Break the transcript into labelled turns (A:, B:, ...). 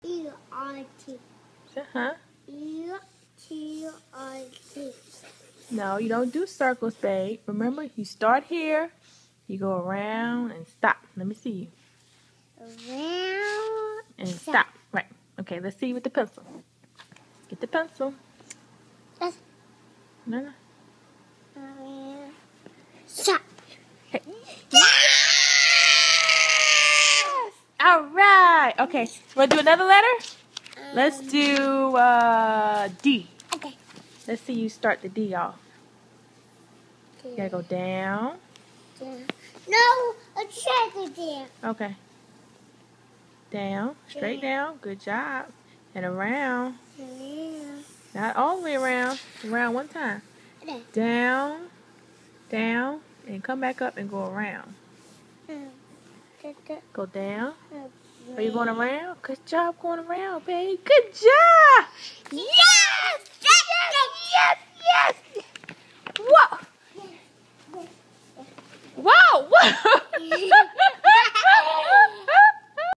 A: E-R-T.
B: Huh?
A: E-T-R-T.
B: No, you don't do circles, babe. Remember, you start here, you go around and stop. Let me see you.
A: Around.
B: And stop. Right. Okay, let's see with the pencil. Get the pencil.
A: Yes.
B: No.
A: Stop.
B: Hey. Yes! All right. Okay, want to do another letter? Let's do D.
A: Okay.
B: Let's see you start the D off. You gotta go down.
A: No, it's straight there.
B: Okay. Down. Straight down. Good job. And around. Not all the way around. Around one time. Down. Down. And come back up and go around. Go down. Are you going around? Good job going around, babe. Good job. Yes! Yes! Yes! Yes! Whoa! Whoa! Whoa!